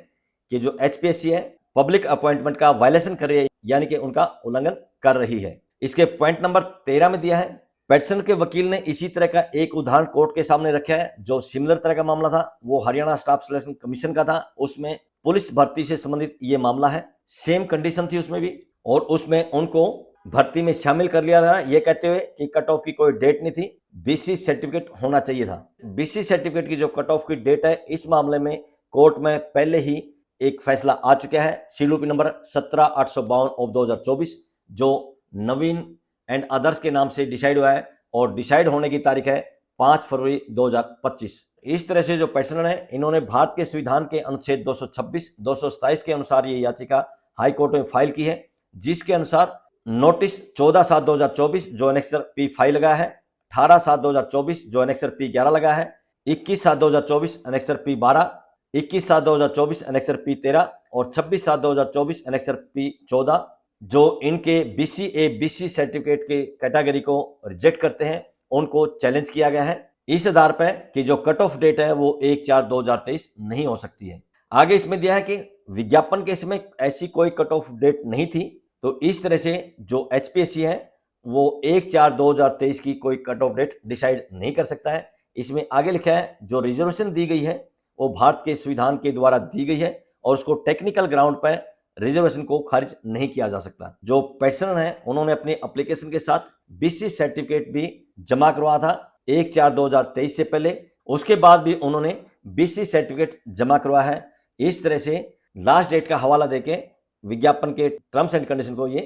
कि जो एचपीएससी है पब्लिक अपॉइंटमेंट का वायलेशन कर रही है, यानी कि उनका उल्लंघन कर रही है। इसके पॉइंट नंबर 13 में दिया है पेटिशनर के वकील ने इसी तरह का एक उदाहरण कोर्ट के सामने रखा है जो सिमिलर तरह का मामला था, वो हरियाणा स्टाफ सिलेक्शन कमीशन का था। उसमें पुलिस भर्ती से संबंधित ये मामला है, सेम कंडीशन थी उसमें भी और उसमें उनको भर्ती में शामिल कर लिया था ये कहते हुए कि कट ऑफ की कोई डेट नहीं थी, बीसी सर्टिफिकेट होना चाहिए था। बीसी सर्टिफिकेट की जो कट ऑफ की डेट है इस मामले में कोर्ट में पहले ही एक फैसला आ चुका है, सीडीपी नंबर 17/852/2024 जो नवीन एंड अदर्स के नाम से डिसाइड हुआ है और डिसाइड होने की तारीख है 5 फरवरी 2025। इस तरह से जो पेटिशनर है इन्होंने भारत के संविधान के अनुच्छेद 226, 227 के अनुसार ये याचिका हाई कोर्ट में फाइल की है, जिसके अनुसार नोटिस 14/7/2024 जो एनेक्सर P5 लगा है, 18/7/2024 जो एनेक्सर P11 लगा है, 21/7/2024 एनेक्सर P12, 21/7/2024 एनेक्सर P13 और 26/7/2024 एनेक्सर P14 जो इनके BCA BC सर्टिफिकेट के कैटेगरी को रिजेक्ट करते हैं उनको चैलेंज किया गया है इस आधार पर कि जो कट ऑफ डेट है वो 1/4/2023 नहीं हो सकती है। आगे इसमें दिया है कि विज्ञापन के समय ऐसी कोई कट ऑफ डेट नहीं थी, तो इस तरह से जो HPSC है वो 1/4/2023 की कोई कट ऑफ डेट डिसाइड नहीं कर सकता है। इसमें आगे लिखा है जो रिजर्वेशन दी गई है वो भारत के संविधान के द्वारा दी गई है और उसको टेक्निकल ग्राउंड पर रिजर्वेशन को खारिज नहीं किया जा सकता। जो पेटिशनर है उन्होंने अपने एप्लीकेशन के साथ BC सर्टिफिकेट भी जमा करवाया था 1/4/2023 से पहले, उसके बाद भी उन्होंने BC सर्टिफिकेट जमा करवाया है। इस तरह से लास्ट डेट का हवाला देके विज्ञापन के टर्म्स एंड कंडीशन को ये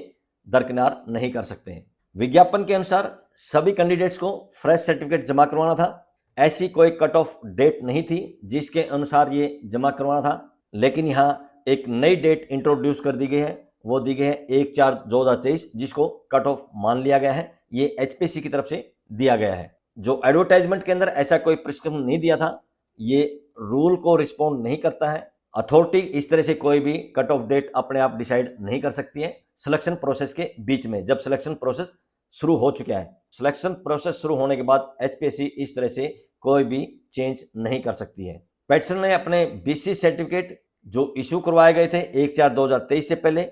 दरकिनार नहीं कर सकते हैं। विज्ञापन के अनुसार सभी कैंडिडेट्स को फ्रेश सर्टिफिकेट जमा करवाना था। ऐसी कोई कट ऑफ डेट नहीं थी जिसके अनुसार ये जमा करवाना था, लेकिन यहाँ एक नई डेट इंट्रोड्यूस कर दी गई है, वो दी गई है 1/4/2023 जिसको कट ऑफ मान लिया गया है। ये HPSC की तरफ से दिया गया है। जो एडवर्टाइजमेंट के अंदर ऐसा कोई प्रिस्क्रिप्शन नहीं दिया था, ये रूल को रिस्पॉन्ड नहीं करता है। अथॉरिटी इस तरह से कोई भी कट ऑफ डेट अपने आप डिसाइड नहीं कर सकती है सिलेक्शन प्रोसेस के बीच में, जब सिलेक्शन प्रोसेस शुरू हो चुका है। सिलेक्शन प्रोसेस शुरू होने के बाद HPSC इस तरह से कोई भी चेंज नहीं कर सकती है। पेटिशनर ने अपने BC सर्टिफिकेट जो इशू करवाए गए थे 1/4/2023 से पहले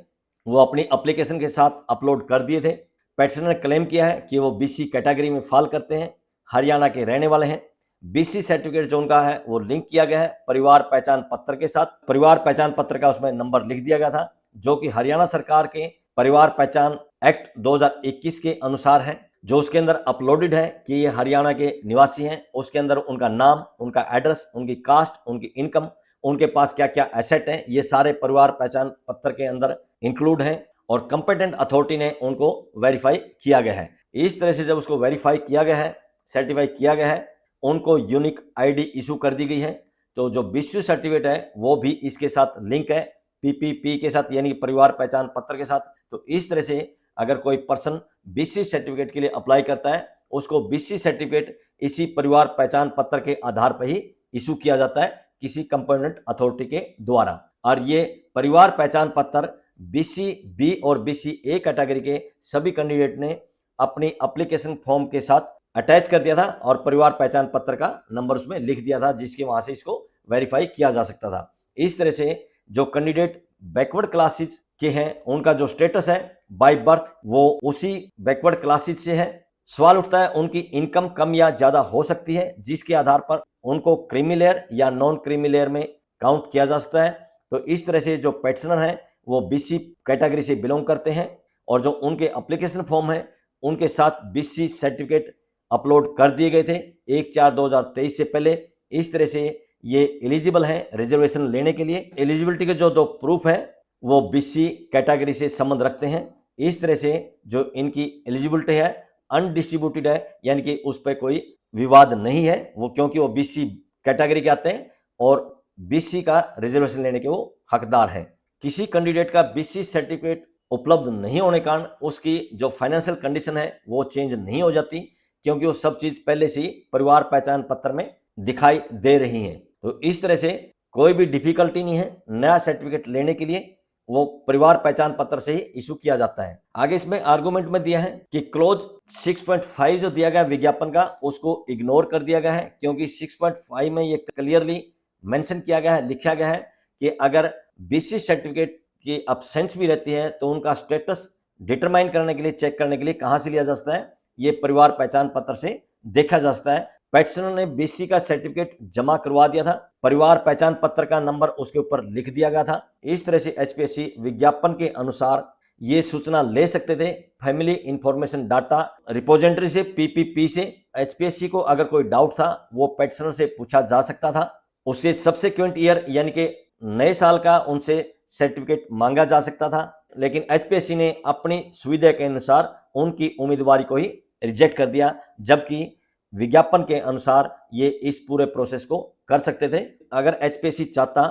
वो अपनी एप्लीकेशन के साथ अपलोड कर दिए थे। पेटिशनर ने क्लेम किया है कि वो BC कैटेगरी में फॉल करते हैं, हरियाणा के रहने वाले हैं। BC सर्टिफिकेट जो उनका है वो लिंक किया गया है परिवार पहचान पत्र के साथ। परिवार पहचान पत्र का उसमें नंबर लिख दिया गया था जो कि हरियाणा सरकार के परिवार पहचान एक्ट 2021 के अनुसार है, जो उसके अंदर अपलोडेड है कि ये हरियाणा के निवासी हैं। उसके अंदर उनका नाम, उनका एड्रेस, उनकी कास्ट, उनकी इनकम, उनके पास क्या क्या एसेट हैं, ये सारे परिवार पहचान पत्र के अंदर इंक्लूड हैं और कंपेटेंट अथॉरिटी ने उनको वेरीफाई किया गया है। इस तरह से जब उसको वेरीफाई किया गया है, सर्टिफाई किया गया है, उनको यूनिक ID इशू कर दी गई है। तो जो BC सर्टिफिकेट है वो भी इसके साथ लिंक है PPP के साथ, यानी परिवार पहचान पत्र के साथ। तो इस तरह से अगर कोई पर्सन BC सर्टिफिकेट के लिए अप्लाई करता है उसको BC सर्टिफिकेट इसी परिवार पहचान पत्र के आधार पर ही इशू किया जाता है किसी कंपोनेंट अथॉरिटी के द्वारा। और ये परिवार पहचान पत्र BC B और BC A कैटेगरी के सभी कैंडिडेट ने अपनी एप्लीकेशन फॉर्म के साथ अटैच कर दिया था और परिवार पहचान पत्र का नंबर उसमें लिख दिया था जिसके वहां से इसको वेरीफाई किया जा सकता था। इस तरह से जो कैंडिडेट बैकवर्ड क्लासेस के हैं उनका जो स्टेटस है बाय बर्थ वो उसी बैकवर्ड क्लासेस से है। सवाल उठता है उनकी इनकम कम या ज्यादा हो सकती है जिसके आधार पर उनको क्रीमी लेयर या नॉन क्रीमी लेयर में काउंट किया जा सकता है। तो इस तरह से जो पेटिशनर हैं वो BC कैटेगरी से बिलोंग करते हैं और जो उनके एप्लीकेशन फॉर्म है उनके साथ BC सर्टिफिकेट अपलोड कर दिए गए थे 1/4/2023 से पहले। इस तरह से ये एलिजिबल हैं रिजर्वेशन लेने के लिए। एलिजिबिलिटी के जो 2 प्रूफ है वो BC कैटेगरी से संबंध रखते हैं। इस तरह से जो इनकी एलिजिबिलिटी है अनडिस्ट्रीब्यूटेड है, यानी कि उस पर कोई विवाद नहीं है, वो क्योंकि वो BC कैटेगरी के आते हैं और BC का रिजर्वेशन लेने के वो हकदार हैं। किसी कैंडिडेट का BC सर्टिफिकेट उपलब्ध नहीं होने कारण उसकी जो फाइनेंशियल कंडीशन है वो चेंज नहीं हो जाती, क्योंकि वो सब चीज पहले से ही परिवार पहचान पत्र में दिखाई दे रही है। तो इस तरह से कोई भी डिफिकल्टी नहीं है नया सर्टिफिकेट लेने के लिए, वो परिवार पहचान पत्र से ही इशू किया जाता है। आगे इसमें आर्गुमेंट में दिया है कि क्लोज 6.5 जो दिया गया विज्ञापन का उसको इग्नोर कर दिया गया है, क्योंकि 6.5 में ये क्लियरली मेंशन किया गया है, लिखा गया है कि अगर BC सर्टिफिकेट की अब्सेंस भी रहती है तो उनका स्टेटस डिटरमाइन करने के लिए, चेक करने के लिए कहां से लिया जा सकता है, ये परिवार पहचान पत्र से देखा जा सकता है। पेटिशनर ने BC का सर्टिफिकेट जमा करवा दिया था, परिवार पहचान पत्र का नंबर उसके ऊपर लिख दिया गया था। इस तरह से HPSC विज्ञापन के अनुसार ये सूचना ले सकते थे फैमिली इंफॉर्मेशन डाटा रिपोजिटरी से, PPP से। HPSC को अगर कोई डाउट था वो पेटिशनर से पूछा जा सकता था, उससे सबसेक्वेंट ईयर यानी कि नए साल का उनसे सर्टिफिकेट मांगा जा सकता था, लेकिन HPSC ने अपनी सुविधा के अनुसार उनकी उम्मीदवारी को ही रिजेक्ट कर दिया, जबकि विज्ञापन के अनुसार ये इस पूरे प्रोसेस को कर सकते थे। अगर एचपीएससी चाहता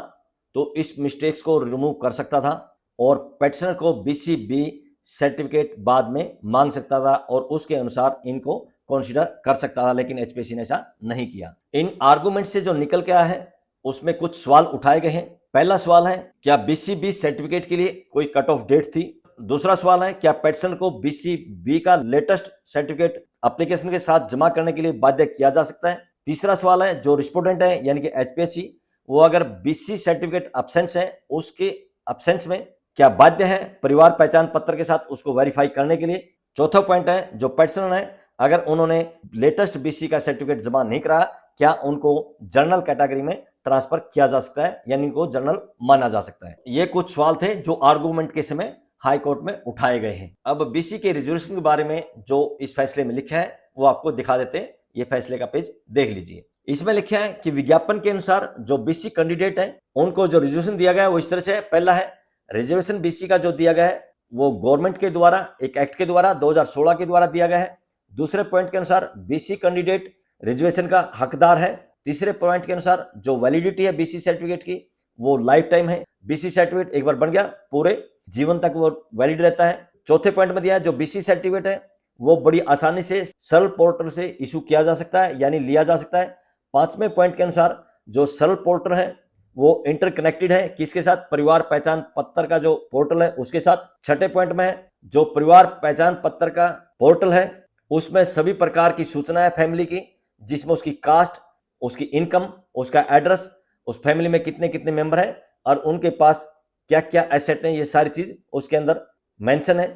तो इस मिस्टेक्स को रिमूव कर सकता था और पेटिशनर को बीसीबी सर्टिफिकेट बाद में मांग सकता था और उसके अनुसार इनको कंसीडर कर सकता था, लेकिन एचपीएससी ने ऐसा नहीं किया। इन आर्गुमेंट से जो निकल के आया है उसमें कुछ सवाल उठाए गए हैं। पहला सवाल है, क्या बीसीबी सर्टिफिकेट के लिए कोई कट ऑफ डेट थी? दूसरा सवाल है, क्या पेटिशनर को बीसीबी का लेटेस्ट सर्टिफिकेट एप्लीकेशन के साथ जमा करने के लिए बाध्य किया जा सकता है? तीसरा सवाल है, जो रिस्पोंडेंट है यानी कि एचपीएससी, वो अगर बीसी सर्टिफिकेट एब्सेंस है उसके एब्सेंस में क्या बाध्य है परिवार पहचान पत्र के साथ उसको वेरीफाई करने के लिए? चौथा पॉइंट है, जो पेटिशनर है अगर उन्होंने लेटेस्ट बीसी का सर्टिफिकेट जमा नहीं कराया, क्या उनको जनरल कैटेगरी में ट्रांसफर किया जा सकता है यानी इनको जनरल माना जा सकता है? ये कुछ सवाल थे जो आर्गूमेंट के समय हाई कोर्ट में उठाए गए हैं। अब बीसी के रिजर्वेशन के बारे में जो इस फैसले में लिखा है वो आपको दिखा देते हैं। ये फैसले का पेज देख लीजिए। इसमें लिखा है कि विज्ञापन के अनुसार जो बीसी कैंडिडेट है उनको जो रिजर्वेशन दिया गया है वो इस तरह से है। पहला है, रिजर्वेशन बीसी का जो दिया गया है वो गवर्नमेंट के द्वारा एक एक्ट के द्वारा 2016 के द्वारा दिया गया है। दूसरे पॉइंट के अनुसार बीसी कैंडिडेट रिजर्वेशन का हकदार है। तीसरे पॉइंट के अनुसार जो वैलिडिटी है बीसी सर्टिफिकेट की वो लाइफ टाइम है। बीसी सर्टिफिकेट एक बार बन गया पूरे जीवन तक वो वैलिड रहता है। चौथे पॉइंट में दिया है, जो बीसी सर्टिफिकेट है वो बड़ी आसानी से सरल पोर्टल से इशू किया जा सकता है यानी लिया जा सकता है। पांचवें पॉइंट के अनुसार जो सरल पोर्टल है वो इंटरकनेक्टेड है किसके साथ? परिवार पहचान पत्र का जो पोर्टल है उसके साथ। छठे पॉइंट में है, जो परिवार पहचान पत्र का पोर्टल है उसमें सभी प्रकार की सूचना है फैमिली की, जिसमें उसकी कास्ट, उसकी इनकम, उसका एड्रेस, उस फैमिली में कितने कितने मेंबर है और उनके पास क्या क्या एसेट है, ये सारी चीज उसके अंदर मेंशन है।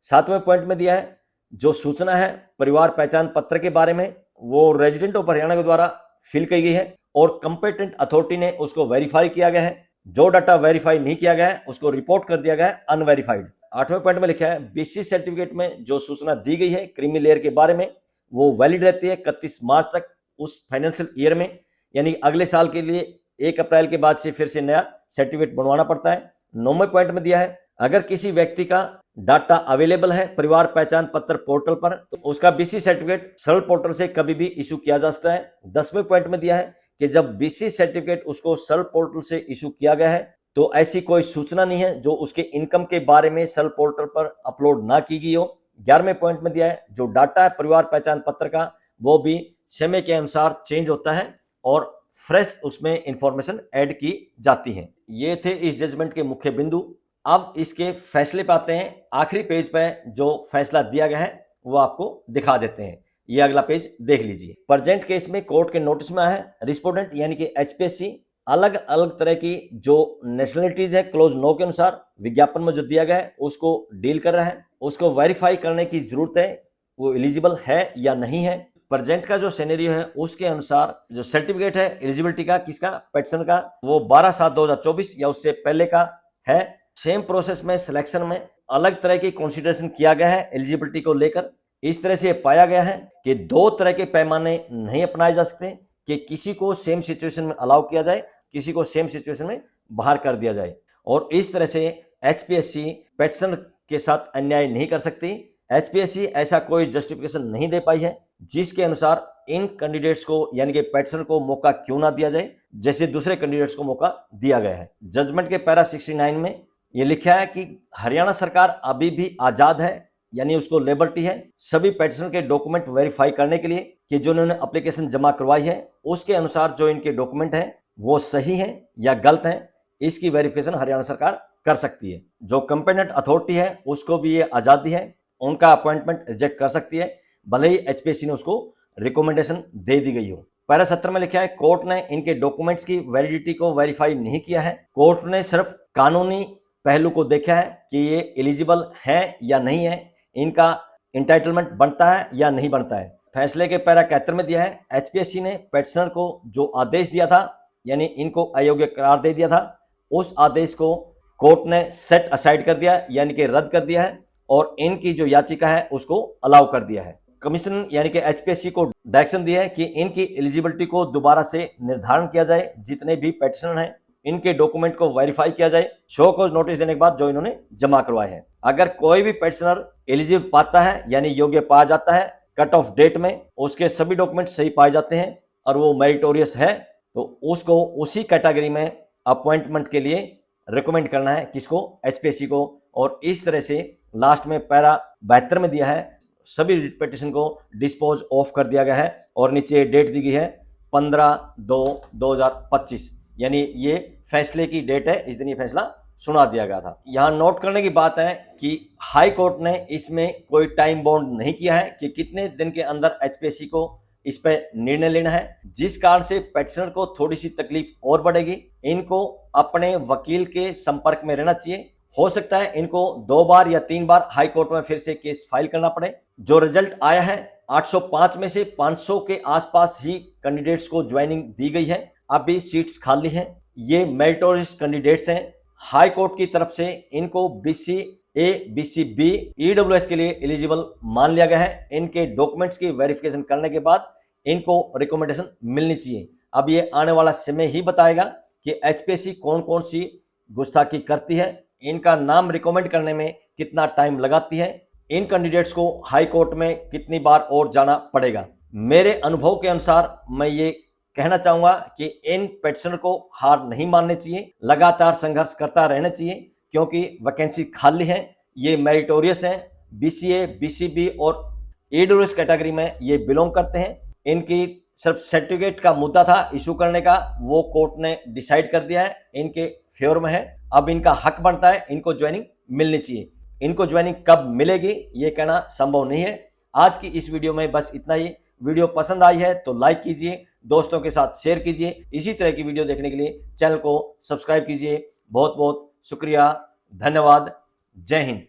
सातवें पॉइंट में दिया है, जो सूचना है परिवार पहचान पत्र के बारे में वो रेजिडेंट ऑफ हरियाणा के द्वारा फिल की गई है और कंपेटेंट अथॉरिटी ने उसको वेरीफाई किया गया है। जो डाटा वेरीफाई नहीं किया गया है उसको रिपोर्ट कर दिया गया है अनवेरीफाइड। आठवें पॉइंट में लिखा है, बीसी सर्टिफिकेट में जो सूचना दी गई है क्रीमी लेयर के बारे में वो वैलिड रहती है 31 मार्च तक उस फाइनेंशियल ईयर में, यानी अगले साल के लिए 1 अप्रैल के बाद से फिर से नया सर्टिफिकेट बनवाना पड़ता है। 9वें पॉइंट में दिया है, अगर किसी व्यक्ति का डाटा अवेलेबल है परिवार पहचान पत्र पोर्टल पर तो उसका बीसी सर्टिफिकेट सरल पोर्टल से कभी भी इशू किया जा सकता है। 10वें पॉइंट में दिया है कि जब बीसी सर्टिफिकेट उसको सरल पोर्टल से इशू किया गया है तो ऐसी कोई सूचना नहीं है जो उसके इनकम के बारे में सरल पोर्टल पर अपलोड ना की गई हो। 11वें पॉइंट में दिया है, जो डाटा है परिवार पहचान पत्र का वो भी समय के अनुसार चेंज होता है और फ्रेश उसमें इंफॉर्मेशन ऐड की जाती है। ये थे इस जजमेंट के मुख्य बिंदु। अब इसके फैसले पे आते हैं। आखिरी पेज पे जो फैसला दिया गया है वो आपको दिखा देते हैं। ये अगला पेज देख लीजिए। प्रेजेंट केस में कोर्ट के नोटिस में है रिस्पोंडेंट यानी कि एचपीएससी अलग अलग तरह की जो नेशनलिटीज है क्लोज 9 के अनुसार विज्ञापन में जो दिया गया है उसको डील कर रहा है, उसको वेरीफाई करने की जरूरत है वो एलिजिबल है या नहीं है। प्रेजेंट का जो सिनेरियो है उसके अनुसार जो सर्टिफिकेट है एलिजिबिलिटी का किसका? पेटिशन का, वो 12/7/2024 या उससे पहले का है। सेम प्रोसेस में सिलेक्शन में अलग तरह की कंसीडरेशन किया गया है एलिजिबिलिटी को लेकर। इस तरह से पाया गया है कि 2 तरह के पैमाने नहीं अपनाए जा सकते कि किसी को सेम सिचुएशन में अलाउ किया जाए, किसी को सेम सिचुएशन में बाहर कर दिया जाए। और इस तरह से एचपीएससी पेटिशनर के साथ अन्याय नहीं कर सकती। एचपीएससी ऐसा कोई जस्टिफिकेशन नहीं दे पाई है जिसके अनुसार इन कैंडिडेट्स को यानी कि पेटिशनर को मौका क्यों ना दिया जाए जैसे दूसरे कैंडिडेट्स को मौका दिया गया है। जजमेंट के पैरा 69 में ये लिखा है कि हरियाणा सरकार अभी भी आजाद है यानी उसको लिबर्टी है सभी पेटिशनर के डॉक्यूमेंट वेरीफाई करने के लिए कि जो उन्होंने एप्लीकेशन जमा करवाई है उसके अनुसार जो इनके डॉक्यूमेंट हैं वो सही हैं या गलत हैं, इसकी वेरिफिकेशन हरियाणा सरकार कर सकती है। जो कंपेटेंट अथॉरिटी है उसको भी ये आज़ादी है, उनका अपॉइंटमेंट रिजेक्ट कर सकती है भले ही एचपीएससी ने उसको रिकमेंडेशन दे दी गई हो। पैरा 17 में लिखा है कोर्ट ने इनके डॉक्यूमेंट्स की वैलिडिटी को वेरीफाई नहीं किया है। कोर्ट ने सिर्फ कानूनी पहलू को देखा है कि ये एलिजिबल है या नहीं है, इनका इंटाइटलमेंट बनता है या नहीं बनता है। फैसले के पैरा 71 में दिया है एचपीएससी ने पेटिशनर को जो आदेश दिया था यानी इनको अयोग्य करार दे दिया था उस आदेश को कोर्ट ने सेट असाइड कर दिया यानी कि रद्द कर दिया है और इनकी जो याचिका है उसको अलाउ कर दिया है। कमीशन यानी कि एचपीएससी को डायरेक्शन दिया है कि इनकी एलिजिबिलिटी को दोबारा से निर्धारण किया जाए, जितने भी पेटिशनर हैं इनके डॉक्यूमेंट को वेरीफाई किया जाए शो कॉज नोटिस देने के बाद जो इन्होंने जमा करवाए हैं। अगर कोई भी पेटिशनर एलिजिबल पाता है यानी योग्य पाया जाता है कट ऑफ डेट में उसके सभी डॉक्यूमेंट सही पाए जाते हैं और वो मेरिटोरियस है, तो उसको उसी कैटेगरी में अपॉइंटमेंट के लिए रिकमेंड करना है, किसको, एचपीएससी को। और इस तरह से लास्ट में पैरा 72 में दिया है, सभी रिट पिटीशन को डिस्पोज ऑफ कर दिया गया है और नीचे डेट दी गई है 15/2/2025, यानी ये फैसले की डेट है, इस दिन ये फैसला सुना दिया गया था। यहाँ नोट करने की बात है कि हाई कोर्ट ने इसमें कोई टाइम बाउंड नहीं किया है कि कितने दिन के अंदर एचपीएससी को इस पे निर्णय लेना है, जिस कारण से पेटिशनर को थोड़ी सी तकलीफ और बढ़ेगी। इनको अपने वकील के संपर्क में रहना चाहिए। हो सकता है इनको 2 बार या 3 बार हाई कोर्ट में फिर से केस फाइल करना पड़े। जो रिजल्ट आया है 805 में से 500 के आसपास ही कैंडिडेट्स को ज्वाइनिंग दी गई है, अभी सीट्स खाली हैं। ये मेरिटोरियस कैंडिडेट्स हैं। हाई कोर्ट की तरफ से इनको BCA BCB EWS के लिए एलिजिबल मान लिया गया है। इनके डॉक्यूमेंट्स की वेरिफिकेशन करने के बाद इनको रिकमेंडेशन मिलनी चाहिए। अब ये आने वाला समय ही बताएगा कि एचपीएससी कौन कौन सी गुस्ताखी करती है, इनका नाम रिकमेंड करने में कितना टाइम लगाती है, इन कैंडिडेट्स को हाई कोर्ट में कितनी बार और जाना पड़ेगा। मेरे अनुभव के अनुसार मैं ये कहना चाहूंगा कि इन पेटिशनर को हार नहीं माननी चाहिए, लगातार संघर्ष करता रहना चाहिए, क्योंकि वैकेंसी खाली है। ये मेरिटोरियस हैं, BCA BCB और EWS कैटेगरी में ये बिलोंग करते हैं। इनकी सिर्फ सर्टिफिकेट का मुद्दा था इशू करने का, वो कोर्ट ने डिसाइड कर दिया है, इनके फेवर में है। अब इनका हक बनता है, इनको ज्वाइनिंग मिलनी चाहिए। इनको ज्वाइनिंग कब मिलेगी ये कहना संभव नहीं है। आज की इस वीडियो में बस इतना ही। वीडियो पसंद आई है तो लाइक कीजिए, दोस्तों के साथ शेयर कीजिए। इसी तरह की वीडियो देखने के लिए चैनल को सब्सक्राइब कीजिए। बहुत बहुत शुक्रिया, धन्यवाद, जय हिंद।